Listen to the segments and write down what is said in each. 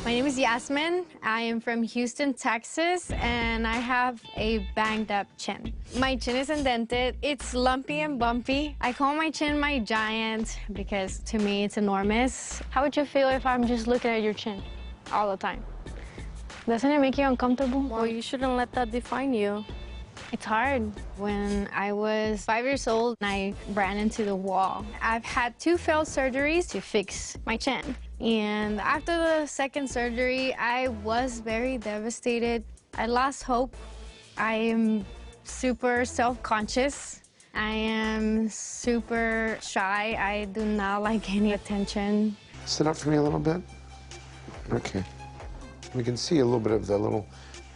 My name is Yasmin. I am from Houston, Texas, and I have a banged up chin. My chin is indented. It's lumpy and bumpy. I call my chin my giant because to me it's enormous. How would you feel if I'm just looking at your chin all the time? Doesn't it make you uncomfortable? Well, you shouldn't let that define you. It's hard. When I was 5 years old, I ran into the wall. I've had 2 failed surgeries to fix my chin. And after the second surgery, I was very devastated. I lost hope. I am super self-conscious. I am super shy. I do not like any attention. Sit up for me a little bit. Okay. We can see a little bit of the little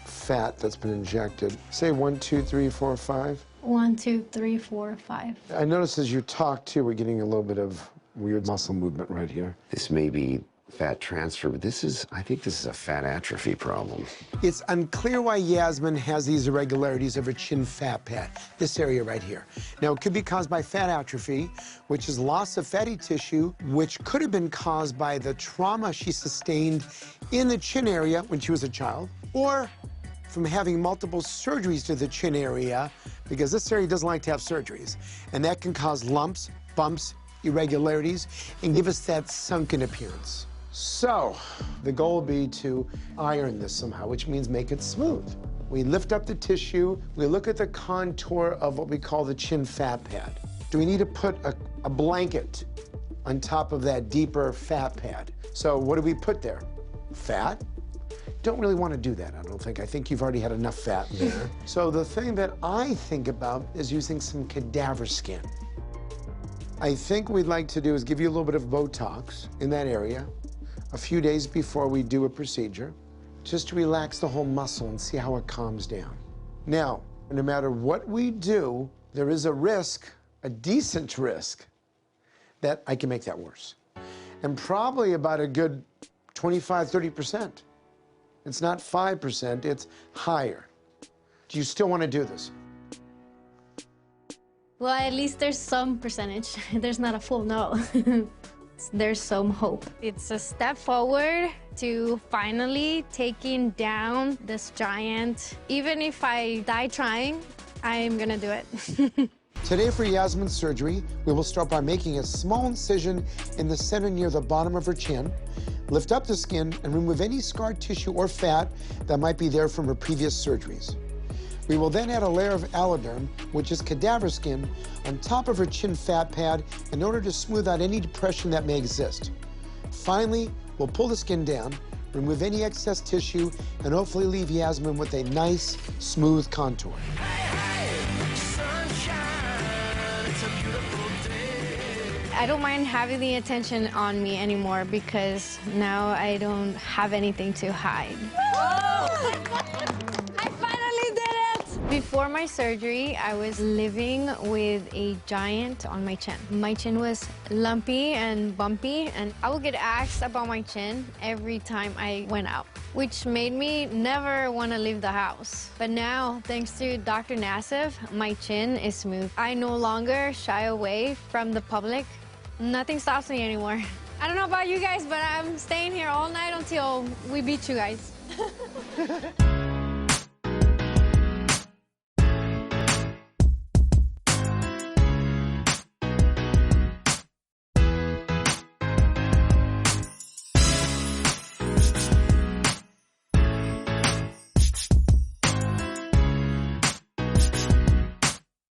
fat that's been injected. Say 1, 2, 3, 4, 5. 1, 2, 3, 4, 5. I notice as you talk, too, we're getting a little bit of weird muscle movement right here. This may be fat transfer, but I think this is a fat atrophy problem. It's unclear why Yasmin has these irregularities of her chin fat pad, this area right here. Now, it could be caused by fat atrophy, which is loss of fatty tissue, which could have been caused by the trauma she sustained in the chin area when she was a child, or from having multiple surgeries to the chin area, because this area doesn't like to have surgeries. And that can cause lumps, bumps, irregularities, and give us that sunken appearance. So, the goal will be to iron this somehow, which means make it smooth. We lift up the tissue, we look at the contour of what we call the chin fat pad. Do we need to put a blanket on top of that deeper fat pad? So what do we put there? Fat? Don't really want to do that, I don't think. I think you've already had enough fat in there. So the thing that I think about is using some cadaver skin. I think we'd like to do is give you a little bit of Botox in that area a few days before we do a procedure, just to relax the whole muscle and see how it calms down. Now, no matter what we do, there is a risk, a decent risk, that I can make that worse. And probably about a good 25, 30%. It's not 5%, it's higher. Do you still want to do this? Well, at least there's some percentage. There's not a full no. There's some hope. It's a step forward to finally taking down this giant. Even if I die trying, I'm gonna do it. Today for Yasmin's surgery, we will start by making a small incision in the center near the bottom of her chin, lift up the skin, and remove any scar tissue or fat that might be there from her previous surgeries. We will then add a layer of alloderm, which is cadaver skin, on top of her chin fat pad in order to smooth out any depression that may exist. Finally, we'll pull the skin down, remove any excess tissue, and hopefully leave Yasmin with a nice, smooth contour. I don't mind having the attention on me anymore because now I don't have anything to hide. I finally did it! Before my surgery, I was living with a giant on my chin. My chin was lumpy and bumpy, and I would get asked about my chin every time I went out, which made me never want to leave the house. But now, thanks to Dr. Nassif, my chin is smooth. I no longer shy away from the public. Nothing stops me anymore. I don't know about you guys, but I'm staying here all night until we beat you guys.